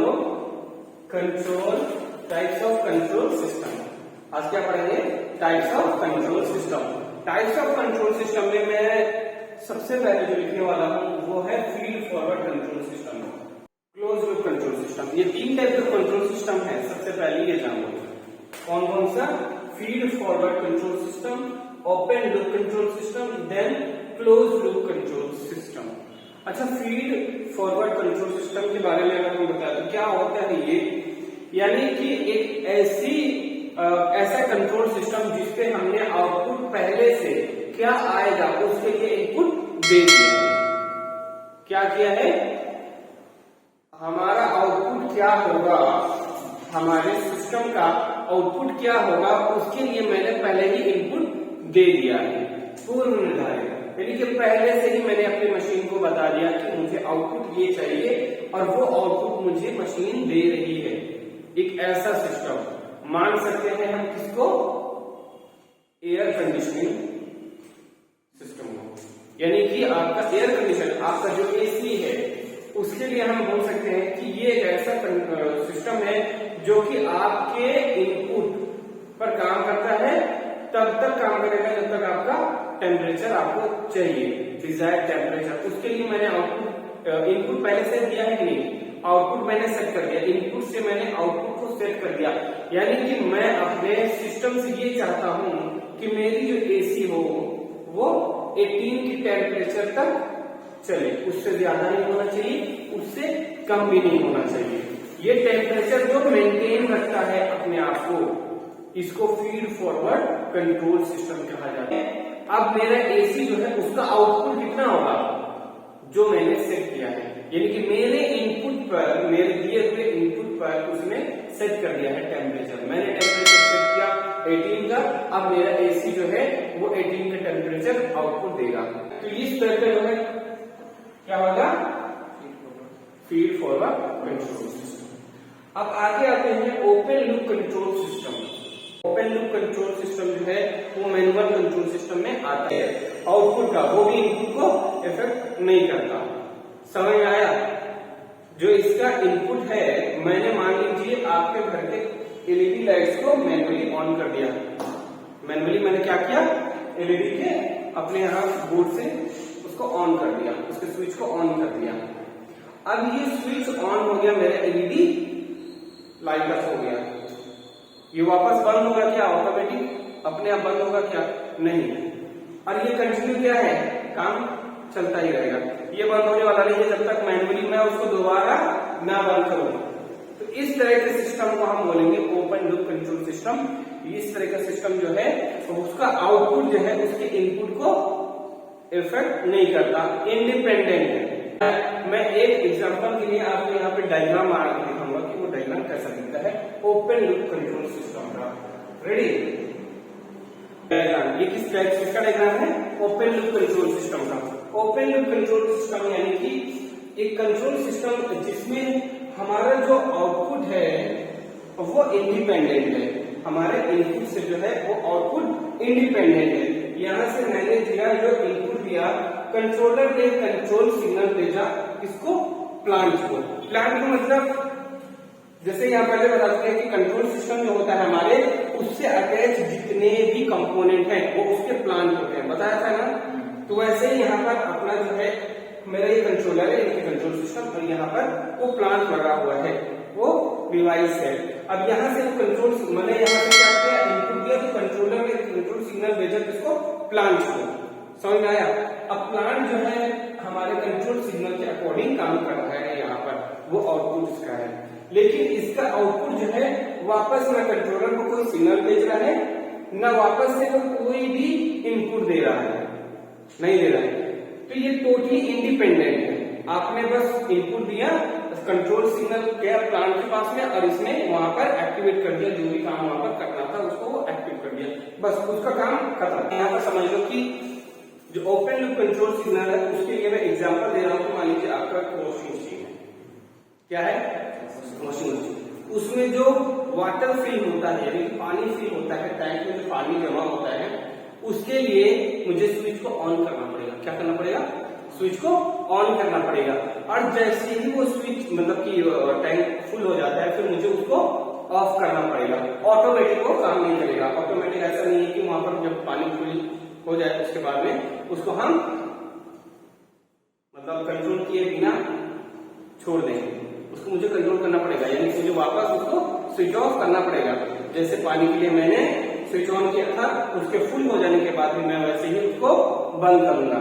दोनों control types of control system. आज क्या पढ़ेंगे? Types of control system. Types of control system में मैं सबसे पहले जो लिखने वाला हूं वो है feed forward control system, close loop control system. ये तीन टाइप का कंट्रोल सिस्टम है, सबसे पहले ये जान लो कौन कौन सा। Feed forward control system, open loop control system, then close loop control system. अच्छा, फीड फॉरवर्ड कंट्रोल सिस्टम के बारे में अगर हम बताएं तो क्या होता है ये, यानी कि एक ऐसा कंट्रोल सिस्टम जिसपे हमने आउटपुट पहले से क्या आएगा उसके लिए इनपुट दे दिया है। क्या किया है? हमारा आउटपुट क्या होगा, हमारे सिस्टम का आउटपुट क्या होगा उसके लिए मैंने पहले ही इनपुट दे दिया है, पूर्व निर्धारित। यानी कि पहले से ही मैंने अपनी मशीन को बता दिया कि मुझे आउटपुट ये चाहिए और वो आउटपुट मुझे मशीन दे रही है। एक ऐसा सिस्टम मान सकते हैं हम किसको? एयर कंडीशनिंग सिस्टम को। यानी कि आपका एयर कंडीशन, आपका जो एसी है उसके लिए हम बोल सकते हैं कि ये एक ऐसा सिस्टम है जो कि आपके इनपुट पर काम करता है, तब तक काम करेगा जब तक आपका टेम्परेचर आपको चाहिए, डिजायर्ड टेम्परेचर। उसके लिए मैंने आउटपुट इनपुट पहले से दिया है कि नहीं? आउटपुट मैंने सेट कर दिया, इनपुट से मैंने आउटपुट को सेट कर दिया। यानी कि मैं अपने सिस्टम से ये चाहता हूं कि मेरी जो एसी हो वो 18 की टेम्परेचर तक चले, उससे ज्यादा नहीं होना चाहिए, उससे कम भी नहीं होना चाहिए। ये टेम्परेचर जो मेंटेन रखता है अपने आप को, इसको फीड फॉरवर्ड कंट्रोल सिस्टम कहा जाता है। अब मेरा एसी जो है उसका आउटपुट कितना होगा जो मैंने सेट किया है, यानी कि मेरे इनपुट पर, मेरे दिए हुए इनपुट पर उसने सेट कर दिया है टेम्परेचर। मैंने टेम्परेचर सेट किया 18 का, अब मेरा एसी जो है वो 18 का टेम्परेचर आउटपुट देगा। तो इस तरह का जो है क्या होगा? Feed forward control system. अब आगे आते हैं open loop control system. Open loop control system जो है वो मैनुअल कंट्रोल सिस्टम में आता है। आउटपुट का वो भी इनपुट को इफेक्ट नहीं करता। समझ में आया? जो इसका इनपुट है, मैंने मान लीजिए आपके घर के एलईडी लाइट्स को मैनुअली ऑन कर दिया। मैनुअली मैंने क्या किया? एलईडी के अपने यहाँ बोर्ड से उसको ऑन कर दिया, उसके स्विच को ऑन कर दिया। अब ये स्विच ऑन हो गया, मेरा एलईडी लाइट ऑफ हो गया। ये वापस बंद होगा क्या? ऑटोमेटिक अपने आप बंद होगा क्या? नहीं। और ये कंटिन्यू क्या है? काम चलता ही रहेगा, ये बंद होने वाला नहीं है जब तक मैनुअली मैं उसको दोबारा ना बंद करूं। तो इस तरह के सिस्टम को हम बोलेंगे ओपन लूप कंट्रोल सिस्टम। इस तरह का सिस्टम जो है तो उसका आउटपुट जो है उसके इनपुट को इफेक्ट नहीं करता, इंडिपेंडेंट है। मैं एक एग्जांपल के लिए आपको यहाँ पे डायग्राम बना के दिखाऊंगा कि वो डायग्राम कैसा दिखता है ओपन लूप कंट्रोल सिस्टम का। रेडी? डायग्राम ये किसका डायग्राम है? ओपन लूप कंट्रोल सिस्टम का। ओपन लूप कंट्रोल सिस्टम यानी कि एक कंट्रोल सिस्टम जिसमें हमारा जो आउटपुट है वो इंडिपेंडेंट है, हमारे इनपुट से जो है वो आउटपुट इंडिपेंडेंट है। यहाँ से मैंने दिया जो इनपुट दिया, कंट्रोलर ने कंट्रोल सिग्नल भेजा किसको? प्लांट को। प्लांट को मतलब जैसे यहाँ पहले बता चुके हैं कि कंट्रोल सिस्टम जो होता है हमारे, उससे अटैच जितने भी कंपोनेंट हैं वो उसके प्लांट होते हैं, बताया था ना। तो वैसे ही यहाँ पर अपना जो है मेरा ये कंट्रोलर है, इनकी कंट्रोल सिस्टम, और यहाँ पर वो प्लांट लगा हुआ है, वो डिवाइस है। अब यहाँ से कंट्रोल, मैंने यहाँ से क्या किया? इनपुट दिया, तो कंट्रोलर ने कंट्रोल सिग्नल भेजा किसको? प्लांट को। समझ में आया? अब प्लांट जो है हमारे कंट्रोल सिग्नल के अकॉर्डिंग काम कर रहा है, यहाँ पर वो आउटपुट इसका है। लेकिन इसका आउटपुट जो है वापस ना कंट्रोलर को कोई सिग्नल भेज रहा है, ना वापस से वो कोई भी इनपुट दे रहा है, नहीं दे रहा है। तो ये टोटली इंडिपेंडेंट है। आपने बस इनपुट दिया, कंट्रोल सिग्नल गया प्लांट के पास में और इसने वहां पर एक्टिवेट कर दिया, जो भी काम वहां पर करना था उसको वो एक्टिव कर दिया, बस उसका काम खत्म। यहाँ पर समझ लो कि जो ओपन लूप कंट्रोल सिग्नल है उसके लिए मैं एग्जांपल दे रहा हूँ। मान लीजिए आपका वॉशिंग मशीन है, क्या है? Washing machine. उसमें जो वाटर फिल होता है, यानी पानी फिल होता है, टैंक में जो पानी जमा होता है, उसके लिए मुझे स्विच को ऑन करना पड़ेगा। क्या करना पड़ेगा? स्विच को ऑन करना पड़ेगा। और जैसे ही वो स्विच मतलब कि टैंक फुल हो जाता है फिर मुझे उसको ऑफ करना पड़ेगा। ऑटोमेटिक वो काम नहीं करेगा। ऑटोमेटिक ऐसा नहीं है कि वहां पर जब पानी फुल हो जाए उसके बाद में उसको हम मतलब कंट्रोल किए बिना छोड़ देंगे, उसको मुझे कंट्रोल करना पड़ेगा, यानी मुझे वापस उसको स्विच ऑफ करना पड़ेगा। जैसे पानी के लिए मैंने स्विच ऑन किया था, उसके फुल हो जाने के बाद में मैं वैसे ही उसको बंद करूंगा।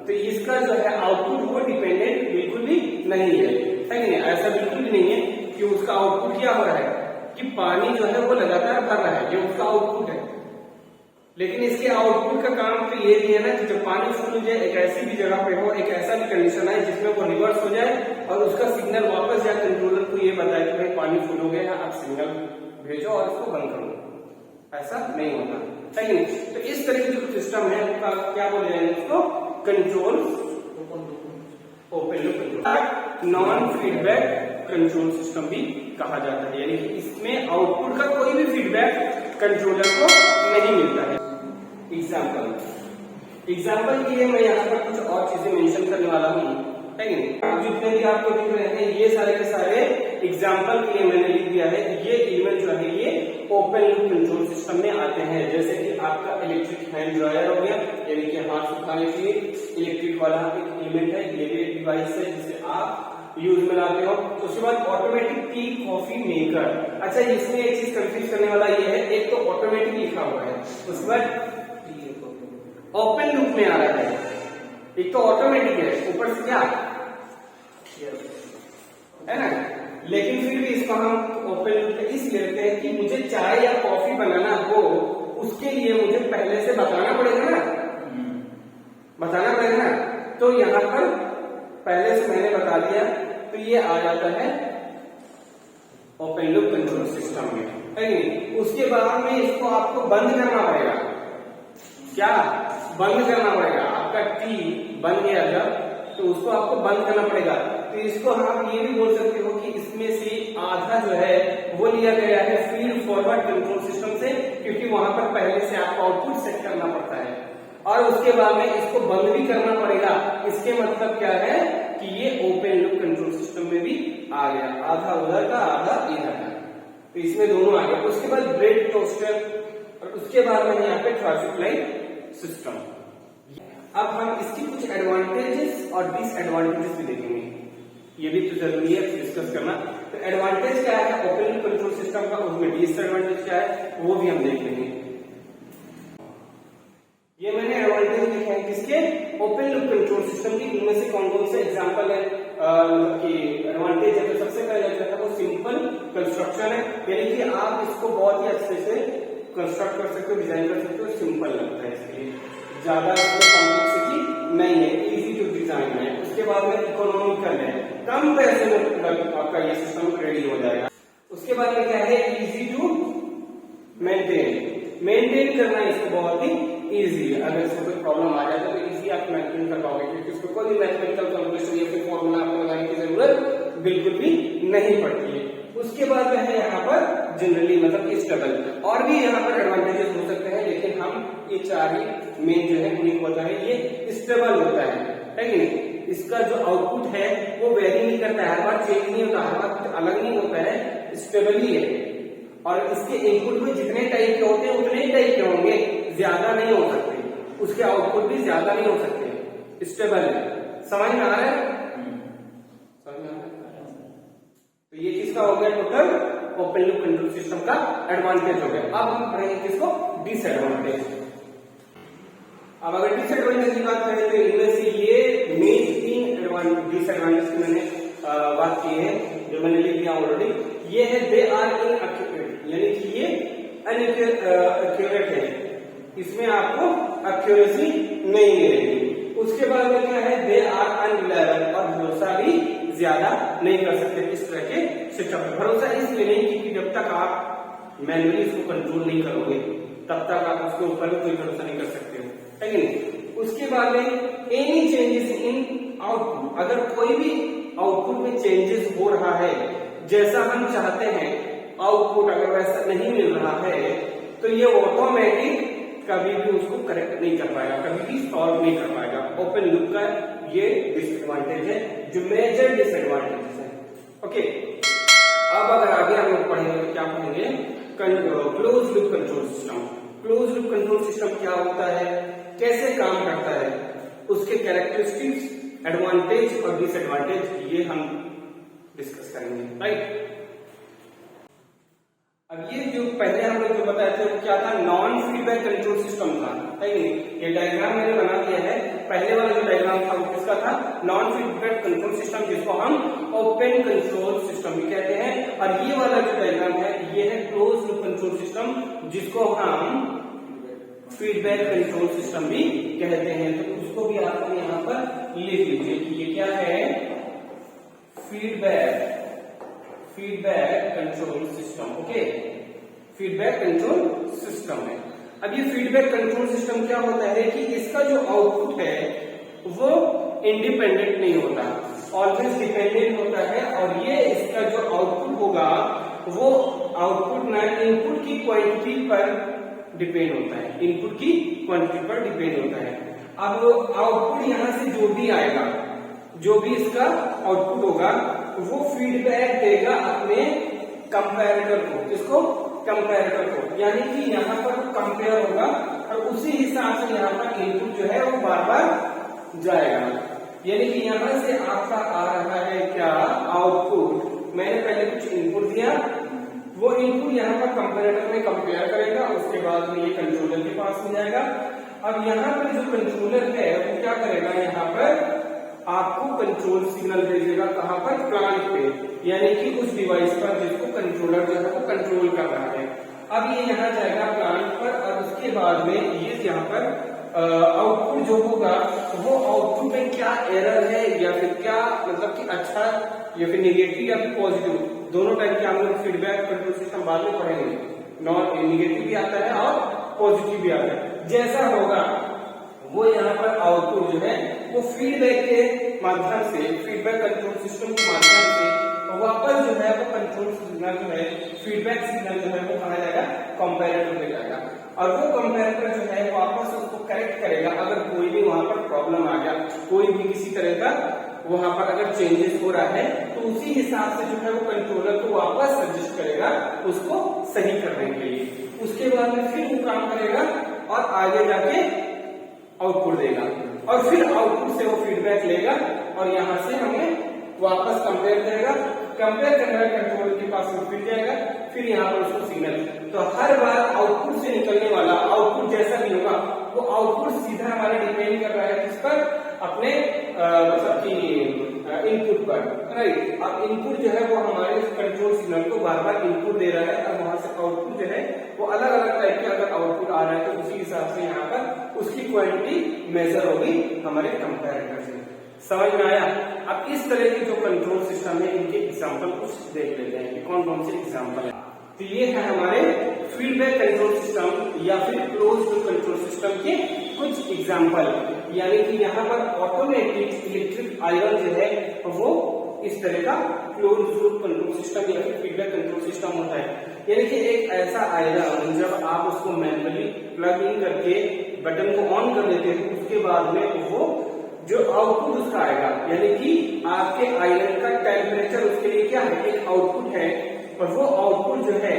तो इसका जो है आउटपुट वो डिपेंडेंट बिल्कुल भी नहीं है, है नहीं? ऐसा बिल्कुल भी नहीं है कि उसका आउटपुट क्या हो रहा है कि पानी जो है वो लगातार भर रहा है, ये उसका आउटपुट है। लेकिन इसके आउटपुट का काम तो ये भी है ना कि जब पानी फुल हो जाए, एक ऐसी भी जगह पे हो, एक ऐसा भी कंडीशन आए जिसमें वो रिवर्स हो जाए और उसका सिग्नल वापस जाए कंट्रोलर को ये बताए कि भाई पानी फुल हो गया, आप सिग्नल भेजो और इसको बंद करो। ऐसा नहीं होता, है नहीं? तो इस तरह की जो सिस्टम है उसका क्या बोले जाएंगे, उसको control open loop control, non feedback control system भी कहा जाता है। यानी कि इसमें आउटपुट का कोई भी फीडबैक कंट्रोलर को नहीं मिलता है। एग्जाम्पल के लिए मैं यहाँ पर कुछ और चीजें मेंशन करने वाला हूँ, है कि नहीं? जितने भी आपको दिख रहे हैं ये सारे के सारे एग्जाम्पल के लिए मैंने लिख दिया है। ये एलिमेंट जो है ये ओपन लूप कंट्रोल सिस्टम में आते हैं। जैसे कि आपका इलेक्ट्रिक हैंड ड्रायर हो गया, यानी कि हाथ सुखाने के लिए इलेक्ट्रिक वाला एक एलिमेंट है, ये भी एक डिवाइस है जिसे आप यूज में लाते हो। उसके बाद ऑटोमेटिक टी कॉफी मेकर। अच्छा, इसमें एक चीज कंफ्यूज करने वाला ये है, एक तो ऑटोमेटिक लिखा हुआ है, उसके बाद ओपन लूप में आ रहा है। एक तो ऑटोमेटिक है, ऊपर से क्या है ना, लेकिन फिर भी इसको हम ओपन लूप इसलिए लेते हैं कि मुझे चाय या कॉफी बनाना हो उसके लिए मुझे पहले से बताना पड़ेगा ना, बताना पड़ेगा ना। तो यहाँ पर पहले से मैंने बता दिया, तो ये आ जाता है ओपन लूप कंट्रोल सिस्टम में, है नहीं? उसके बाद में इसको आपको बंद करना पड़ेगा। क्या बंद करना पड़ेगा? आपका टी बन गया जब, तो उसको आपको बंद करना पड़ेगा। तो इसको आप ये भी बोल सकते हो कि इसमें से आधा जो है वो लिया गया है फीड फॉरवर्ड कंट्रोल सिस्टम से, क्योंकि वहां पर पहले से आपको आउटपुट सेट करना पड़ता है और उसके बाद में इसको बंद भी करना पड़ेगा। इसके मतलब क्या है कि ये ओपन लूप कंट्रोल सिस्टम में भी आ गया, आधा उधर का आधा इधर का, तो इसमें दोनों आ गया। उसके बाद ब्रेड टोस्टर और उसके बाद में यहाँ पे ट्रैफिक लाइट सिस्टम। अब हम इसकी कुछ एडवांटेजेस और डिसएडवांटेजेस भी देखेंगे, ये भी तो जरूरी है डिस्कस करना। तो एडवांटेज क्या है ओपन लूप कंट्रोल सिस्टम का, उसमें डिसएडवांटेज क्या है वो भी हम देख लेंगे। ये मैंने एडवांटेज लिखे हैं किसके, ओपन लूप कंट्रोल सिस्टम की। इनमें से कौन कौन से एग्जांपल है कि एडवांटेज है? तो सबसे पहले जो है वो सिंपल कंस्ट्रक्शन है, यानी कि आप इसको बहुत ही अच्छे से कंस्ट्रक्ट कर सकते हो, डिजाइन कर सकते हो, सिंपल लगता है, इसके लिए ज्यादा कॉम्प्लेक्सिटी नहीं है, इजी टू डिजाइन है। उसके बाद में इकोनॉमिकल है, कम पैसे में आपका ये सिस्टम रेडी हो जाएगा। उसके बाद में क्या है, इजी टू मेंटेन करना इसको बहुत ही इजी है। अगर इसको कोई प्रॉब्लम आ जाए तो इजी आप मेंटेन कर पाओगे, क्योंकि इसको कोई भी मैथमेटिकल कैलकुलेशन या फिर फॉर्मूला आपको लगाने की जरूरत बिल्कुल भी नहीं पड़ती है। उसके बाद में है यहाँ पर जनरली मतलब स्टेबल, और भी यहाँ पर एडवांटेजेस हो सकते हैं, लेकिन हम ये चार ही मेन जो है उन्हीं को बता रहे हैं। ये स्टेबल होता है कि नहीं? इसका जो आउटपुट है वो वेरी नहीं करता है, हर बार चेंज नहीं होता, हर बार कुछ अलग नहीं होता है, स्टेबल ही है। और इसके इनपुट में जितने टाइप के होते हैं उतने ही टाइप के होंगे, ज्यादा नहीं हो सकते, उसके आउटपुट भी ज्यादा नहीं हो सकते, स्टेबल है। समझ में आ रहा है? तो ये किसका हो गया total open loop control system का एडवांटेज हो गया। अब हम पढ़ेंगे किसको, डिसएडवांटेज। अब अगर डिसएडवांटेज की बात करें तो इनमें से ये मेन 3 डिसएडवांटेज की मैंने बात की है, जो मैंने लिख दिया ऑलरेडी। ये है दे आर इनएक्यूरेट, यानी कि ये अनएक्यूरेट है, इसमें आपको एक्यूरेसी नहीं मिलेगी। उसके बाद में क्या है, दे आर अनरिलायबल, और भरोसा भी ज्यादा नहीं कर सकते इस तरह के सिस्टम पर। भरोसा इसलिए नहीं क्योंकि जब तक आप मैनुअली इसको कंट्रोल नहीं करोगे तब तक आप उसके ऊपर कोई भरोसा नहीं कर सकते हो, है कि नहीं? उसके बाद में एनी चेंजेस इन आउटपुट, अगर कोई भी आउटपुट में चेंजेस हो रहा है जैसा हम चाहते हैं, आउटपुट अगर वैसा नहीं मिल रहा है तो ये ऑटोमेटिक कभी भी उसको करेक्ट नहीं कर पाएगा, कभी भी सॉल्व नहीं कर पाएगा। ओपन लूप का ये डिसएडवांटेज है, जो मेजर डिसएडवांटेज है। ओके, अब अगर आगे हम लोग पढ़ेंगे तो क्या पढ़ेंगे, close loop control system. Close loop control system क्या होता है, कैसे काम करता है, उसके कैरेक्टरिस्टिक्स, एडवांटेज और डिसएडवांटेज, ये हम डिस्कस करेंगे, राइट। अब ये जो पहले हम लोग जो बताए थे वो क्या था, नॉन फीडबैक कंट्रोल सिस्टम था, है कि नहीं। ये डायग्राम मैंने बना दिया है, पहले वाला जो डायग्राम था वो किसका था, नॉन फीडबैक कंट्रोल सिस्टम, जिसको हम ओपन कंट्रोल सिस्टम भी कहते हैं। और ये वाला जो डायग्राम है ये है क्लोज लूप कंट्रोल सिस्टम, जिसको हम फीडबैक कंट्रोल सिस्टम भी कहते हैं। तो उसको भी आप यहाँ पर लिख लीजिए कि ये क्या है, feedback control system. Okay, feedback control system है। अब ये फीडबैक कंट्रोल सिस्टम क्या होता है कि इसका जो आउटपुट है वो इंडिपेंडेंट नहीं होता, ऑलवेज डिपेंडेंट होता है। और ये इसका जो आउटपुट होगा वो आउटपुट ना इनपुट की क्वांटिटी पर डिपेंड होता है, इनपुट की क्वांटिटी पर डिपेंड होता है। अब आउटपुट यहां से जो भी आएगा, जो भी इसका आउटपुट होगा वो फीडबैक देगा अपने कंपैरेटर को, इसको कंपैरेटर को, यानी कि यहाँ पर कंपेयर होगा और उसी हिसाब से यहाँ पर इनपुट जो है वो बार बार जाएगा। यानी कि यहाँ से आपका आ रहा है क्या आउटपुट, मैंने पहले कुछ इनपुट दिया, वो इनपुट यहाँ पर कंपैरेटर में कंपेयर करेगा, उसके बाद में ये कंट्रोलर के पास में जाएगा। अब यहाँ पर जो कंट्रोलर है वो क्या करेगा, यहाँ पर आपको कंट्रोल सिग्नल भेजेगा, कहां पर, प्लांट पे, यानी कि उस डिवाइस पर जिसको कंट्रोलर जो है वो कंट्रोल कर रहा है। अब ये यहाँ जाएगा प्लांट पर और उसके बाद में ये यहाँ पर आउटपुट जो होगा वो आउटपुट में क्या एरर है या फिर क्या मतलब कि अच्छा या फिर नेगेटिव या फिर पॉजिटिव, दोनों टाइप के हम लोग फीडबैक कंट्रोल सिस्टम बाद में पढ़ेंगे। नॉन नेगेटिव भी आता है और पॉजिटिव भी आता है। जैसा होगा वो यहाँ पर आउटपुट जो है वो फीडबैक के माध्यम से, फीडबैक कंट्रोल सिस्टम के माध्यम से वापस जो है वो कंट्रोल सिग्नल जो है, फीडबैक सिग्नल जो है वो कहा जाएगा, कंपैरेटर में जाएगा। और वो कंपैरेटर जो है वापस उसको करेक्ट करेगा अगर कोई भी वहां पर प्रॉब्लम आ गया, कोई भी किसी तरह का वहां पर अगर चेंजेस हो रहा है तो उसी हिसाब से जो है वो कंट्रोलर को वापस सजेस्ट करेगा उसको सही करने के लिए। उसके बाद में फिर वो काम करेगा और आगे जाके आउटपुट देगा और फिर आउटपुट से वो फीडबैक लेगा और यहाँ से हमें वापस कंपेयर करेगा, कंपेयर करने वाले कंट्रोलर के पास वो फिर जाएगा, फिर यहाँ पर उसको सिग्नल। तो हर बार आउटपुट से निकलने वाला आउटपुट जैसा भी होगा वो आउटपुट सीधा हमारा डिपेंड कर रहा है किस पर, अपने मतलब की इनपुट पर, राइट। अब इनपुट जो है वो हमारे कंट्रोल सिग्नल को बार बार इनपुट दे रहा है और वहां से आउटपुट जो है वो अलग अलग टाइप के अगर आउटपुट आ रहा है तो उसी हिसाब से यहाँ पर उसकी क्वांटिटी मेजर होगी हमारे कंपैरेटर से। समझ में आया। अब इस तरह के जो कंट्रोल सिस्टम है इनके एग्जांपल कुछ देख लेते हैं कि कौन कौन से एग्जांपल है। तो ये है हमारे फीडबैक कंट्रोल सिस्टम या फिर क्लोज लूप कंट्रोल सिस्टम के कुछ एग्जांपल, यानी कि यहाँ पर ऑटोमेटिक इलेक्ट्रिक आयरन जो है वो इस तरह का क्लोज लूप कंट्रोल सिस्टम या फिर फीडबैक कंट्रोल सिस्टम होता है। यानी कि एक ऐसा आयरन जब आप उसको मैनुअली प्लग इन करके बटन को ऑन कर देते हैं उसके बाद में वो जो आउटपुट उसका आएगा, यानी कि आपके आयरन का टेम्परेचर उसके लिए क्या है, एक आउटपुट है। और वो आउटपुट जो है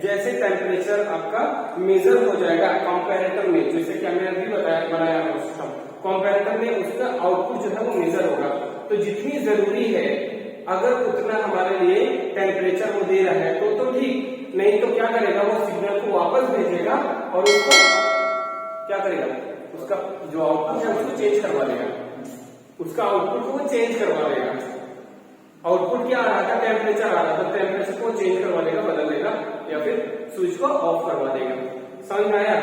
जैसे टेम्परेचर आपका मेजर हो जाएगा कंपैरेटर में, जैसे कि हमने अभी बनाया सिस्टम, कंपैरेटर में उसका आउटपुट जो है वो मेजर होगा। तो जितनी जरूरी है अगर उतना हमारे लिए टेम्परेचर वो दे रहा है तो ठीक, नहीं तो क्या करेगा वो सिग्नल को वापस भेजेगा और उसको क्या करेगा, उसका जो आउटपुट है उसको चेंज करवा देगा, उसका आउटपुट को चेंज करवा देगा। आउटपुट क्या आ रहा था, टेम्परेचर आ रहा था, टेम्परेचर को चेंज करवा देगा, बदल देगा या फिर स्विच को ऑफ करवा देगा। समझ में आया।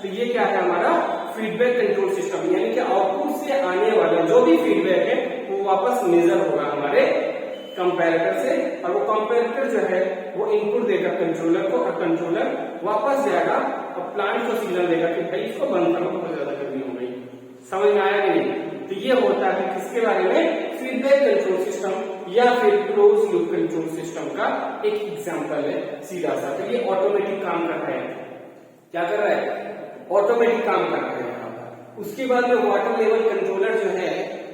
तो ये क्या है हमारा फीडबैक कंट्रोल सिस्टम, यानी कि आउटपुट से आने वाला जो भी फीडबैक है वो वापस मेजर होगा हमारे कंपैरेटर से और वो कंपैरेटर जो है वो इनपुट देगा कंट्रोलर को और कंट्रोलर वापस जाएगा और प्लांट को सिग्नल देगा कि भाई इसको बंद करो, बहुत ज्यादा गर्मी हो गई। समझ में आया कि नहीं। तो ये होता है किसके बारे में, फीडबैक कंट्रोल सिस्टम या फिर क्लोज लूप कंट्रोल सिस्टम का एक एग्जांपल है सीधा सा। तो ये ऑटोमेटिक काम कर रहा है, क्या कर रहा है, ऑटोमेटिक काम कर रहा है। उसके बाद में वाटर लेवल कंट्रोलर जो है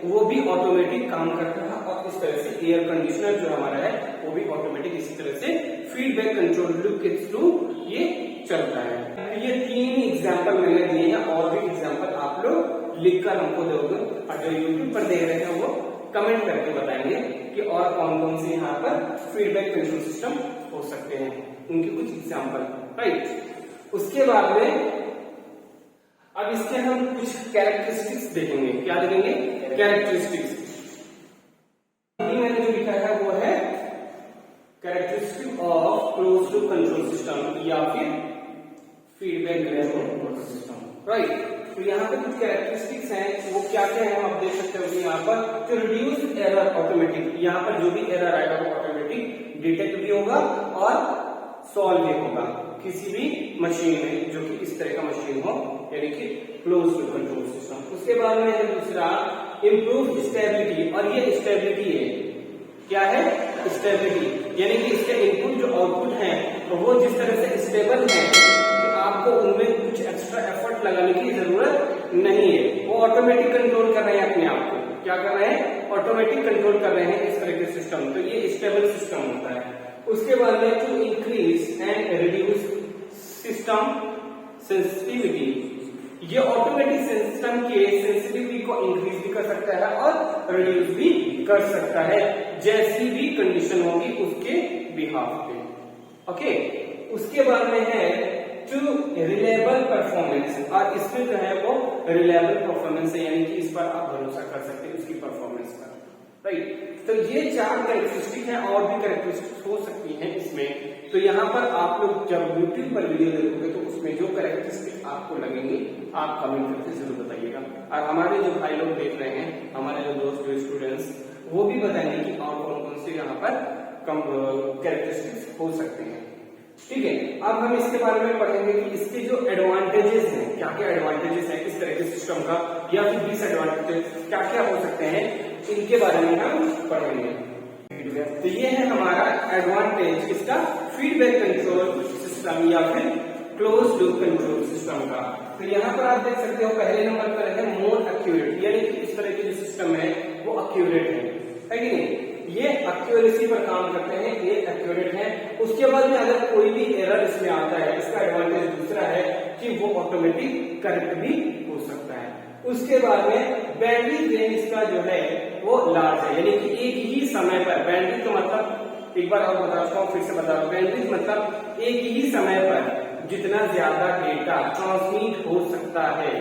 वो भी ऑटोमेटिक काम करता है और इस तरह से एयर कंडीशनर जो हमारा है वो भी ऑटोमेटिक इसी तरह से फीडबैक कंट्रोल लूप के थ्रू ये चलता है। ये 3 एग्जाम्पल मैंने दिए हैं, और भी एग्जाम्पल आप लोग लिखकर हमको दोगे और जो यूट्यूब पर देख रहे हैं वो कमेंट करके बताएंगे कि और कौन कौन से यहाँ पर फीडबैक कंट्रोल सिस्टम हो सकते हैं, उनके कुछ एग्जाम्पल, राइट। उसके बाद में अब इसके हम कुछ कैरेक्टरिस्टिक्स देखेंगे। क्या देखेंगे? कैरेक्टरिस्टिक्स। मैंने जो लिखा है वो है characteristic of closed loop control system या फिर फीडबैक कंट्रोल सिस्टम, राइट। तो यहाँ पे कुछ कैरेक्टरिस्टिक्स हैं, वो क्या क्या है आप देख सकते हो कि यहाँ पर जो रिड्यूस एरर ऑटोमेटिक, यहाँ पर जो भी एरर आएगा वो ऑटोमेटिक डिटेक्ट भी होगा और सॉल्व भी होगा किसी भी मशीन में जो कि इस तरह का मशीन हो, यानी कि क्लोज लूप कंट्रोल सिस्टम। उसके बाद में है दूसरा इंप्रूव स्टेबिलिटी, और ये स्टेबिलिटी है, क्या है? स्टेबिलिटी, यानी कि इसके इनपुट जो आउटपुट है तो वो जिस तरह से स्टेबल है कि आपको उनमें कुछ एक्स्ट्रा एफर्ट लगाने की जरूरत नहीं है, वो ऑटोमेटिक कंट्रोल कर रहे हैं अपने आप को। क्या कर रहे हैं? ऑटोमेटिक कंट्रोल कर रहे हैं इस तरह के सिस्टम, तो ये स्टेबल सिस्टम होता है। उसके बाद में to increase and reduce system sensitivity, ये ऑटोमेटिक सिस्टम के सेंसिटिविटी को इंक्रीज भी कर सकता है और रिड्यूस भी कर सकता है जैसी भी कंडीशन होगी उसके बिहाफ पे, ओके। उसके बाद में है टू रिलायबल परफॉर्मेंस, और इसमें जो है वो रिलायबल परफॉर्मेंस है, यानी कि इस पर आप भरोसा कर सकते हैं उसकी परफॉर्मेंस पर, राइट। तो ये 4 कैरेक्टरिस्टिक हैं, और भी कैरेक्टरिस्टिक हो सकती हैं इसमें। तो यहाँ पर आप लोग जब YouTube पर वीडियो देखोगे तो उसमें जो कैरेक्टरिस्टिक आपको लगेंगे आप कमेंट करके जरूर बताइएगा, और हमारे जो भाई लोग देख रहे हैं, हमारे जो दोस्त जो स्टूडेंट्स, वो भी बताएंगे कि और कौन कौन से यहाँ पर कैरेक्टरिस्टिक्स हो सकते हैं, ठीक है। अब हम इसके बारे में पढ़ेंगे कि इसके जो एडवांटेजेस हैं, क्या क्या एडवांटेजेस हैं इस तरह के सिस्टम का, या फिर डिसएडवांटेजेस क्या क्या हो सकते हैं, इनके बारे में हम पढ़ेंगे। तो ये है हमारा एडवांटेज इसका फीडबैक कंट्रोल सिस्टम या फिर क्लोज लूप कंट्रोल सिस्टम का। तो यहाँ पर आप देख सकते हो पहले नंबर पर है मोर एक्यूरेट, यानी कि इस तरह के जो सिस्टम है वो एक्यूरेट है कि नहीं, ये एक्यूरेसी पर काम करते हैं, ये एक्यूरेट है। उसके बाद में अगर कोई भी एरर इसमें आता है, इसका एडवांटेज दूसरा है कि वो ऑटोमेटिक करेक्ट भी हो सकता है। उसके बाद में बैंडविड्थ रेंज इसका जो है वो लार्ज है, यानी कि एक ही समय पर, बैंडविड्थ तो मतलब एक बार और बताता हूँ, फिर से बता रहा हूँ, बैंडविड्थ मतलब एक ही समय पर जितना ज्यादा डेटा ट्रांसमिट हो सकता है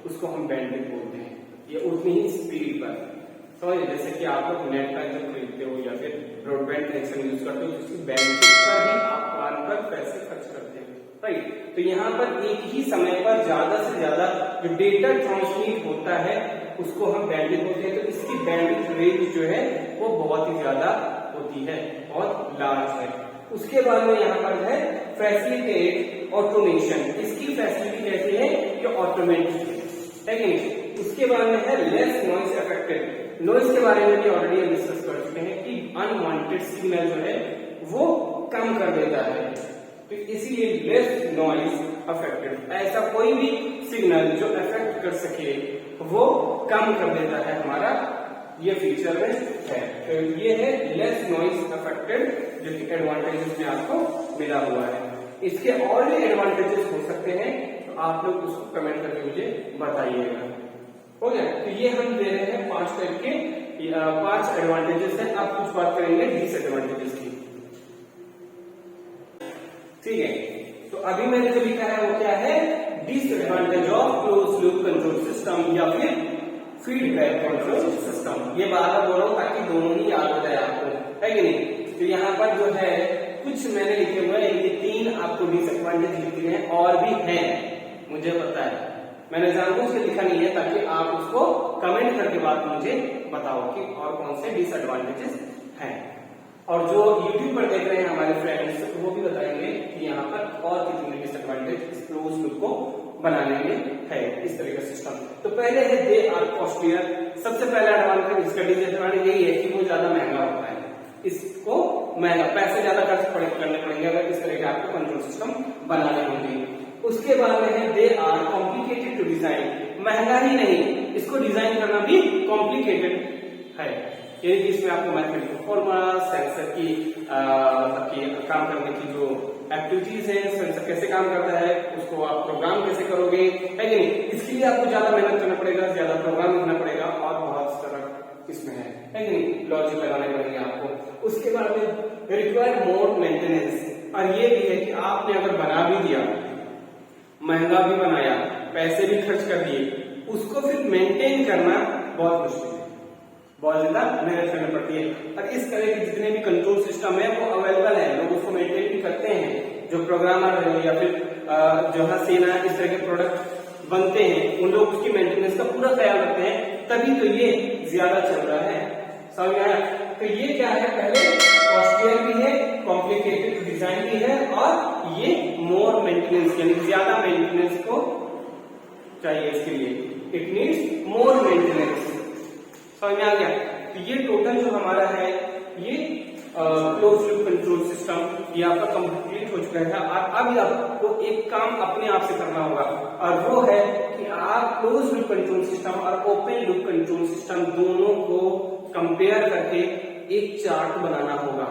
उसको हम बैंडविड्थ बोलते हैं, ये उतनी ही स्पीड पर। तो जैसे कि आप लोग नेट पैक जब खरीदते हो या फिर ब्रॉडबैंड कनेक्शन यूज करते हो तो उसकी बैंडविड्थ पर ही आप प्लान पर पैसे खर्च करते हैं, राइट। तो यहाँ पर एक ही समय पर ज्यादा से ज्यादा जो डेटा ट्रांसमिट होता है उसको हम बैंडविड्थ बोलते हैं। तो इसकी बैंडविड्थ रेंज जो है वो बहुत ही ज्यादा होती है, बहुत लार्ज है। उसके बाद में यहाँ पर है फैसिलिटेट ऑटोमेशन, इसकी फैसिलिटी कैसी है कि ऑटोमेटिक है कि नहीं। उसके बाद में है लेस नॉइज अफेक्टेड, नॉइज के बारे में भी ऑलरेडी हम डिस्कस कर चुके हैं कि अनवांटेड सिग्नल जो है वो कम कर देता है, तो इसीलिए लेस नॉइज अफेक्टेड, ऐसा कोई भी सिग्नल जो अफेक्ट कर सके वो कम कर देता है हमारा, ये फीचर में है। तो ये है लेस नॉइज अफेक्टेड जो कि एडवांटेजेस में आपको मिला हुआ है। इसके और भी एडवांटेजेस हो सकते हैं तो आप लोग उसको कमेंट करके मुझे बताइएगा, हो गया। तो ये हम दे रहे हैं 5 टाइप के 5 एडवांटेजेस है। अब कुछ बात करेंगे डिसएडवांटेजेस की, ठीक है। तो अभी मैंने जो लिखा है वो क्या है, disadvantage of close loop control system या फिर फीडबैक कंट्रोल सिस्टम। ये बार-बार बोल रहा हूं ताकि दोनों ही याद हो जाए आपको, है कि नहीं। तो यहाँ पर जो है कुछ मैंने लिखे हुए हैं, ये 3 आपको डिसएडवांटेज लिखे हैं, और भी हैं मुझे पता है, मैंने जानबूझ के लिखा नहीं है ताकि आप उसको कमेंट करके बात मुझे बताओ कि और कौन से डिसएडवांटेजेस हैं। और जो YouTube पर देख रहे हैं हमारे फ्रेंड्स वो भी बताएंगे कि यहाँ पर और कितने डिसएडवांटेज इस क्लोज लूप को बनाने में है इस तरह का सिस्टम। तो पहले है दे आर कॉस्टलियर, सबसे पहला एडवांटेज इसका डिसएडवांटेज यही है कि वो ज्यादा महंगा होता है, इसको महंगा पैसे ज्यादा खर्च करने पड़ेंगे अगर इस तरह के आपको कंट्रोल सिस्टम बनाने होंगे। उसके बाद में है they are complicated to design, महंगा ही नहीं इसको डिजाइन करना भी कॉम्प्लिकेटेड है। यानी कि इसमें आपको मैथमेटिकल फॉर्मूला, सेंसर की मतलब कि काम करने की जो एक्टिविटीज है, सेंसर कैसे काम करता है, उसको आप प्रोग्राम कैसे करोगे, है कि नहीं, इसके लिए आपको ज्यादा मेहनत करना पड़ेगा, ज्यादा प्रोग्राम लिखना पड़ेगा और बहुत सारा इसमें है कि नहीं, लॉजिक लगाने पड़ेंगे आपको। उसके बाद में रिक्वायर्ड मोर मेंटेनेंस, और ये भी है कि आपने अगर बना भी दिया, महंगा भी बनाया, पैसे भी खर्च कर दिए, उसको फिर मेंटेन करना बहुत मुश्किल है, बहुत ज्यादा मेहनत करनी पड़ती है। और इस तरह के जितने भी कंट्रोल सिस्टम है वो अवेलेबल है, लोग उसको मेंटेन भी करते हैं। जो प्रोग्रामर है या फिर जो है सेना इस तरह के प्रोडक्ट बनते हैं, उन लोग उसकी मेंटेनेंस का पूरा ख्याल रखते हैं, तभी तो ये ज्यादा चल रहा है। समझ में आया? तो ये क्या है, पहले कॉस्टलियर भी है, कॉम्प्लिकेटेड डिजाइन भी है, और ये मोर मेंटेनेंस यानी ज्यादा मेंटेनेंस को चाहिए इसके लिए, इट नीड्स मोर मेंटेनेंस। समझ में आ गया? तो ये टोटल जो हमारा है ये क्लोज लूप कंट्रोल सिस्टम ये आपका कंप्लीट हो चुका है। और अब आपको एक काम अपने आप से करना होगा, और वो है कि आप क्लोज लूप कंट्रोल सिस्टम और ओपन लूप कंट्रोल सिस्टम दोनों को कंपेयर करके एक चार्ट बनाना होगा।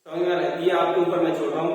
समझ में आ रहा है? ये आपके ऊपर मैं छोड़ रहा हूँ।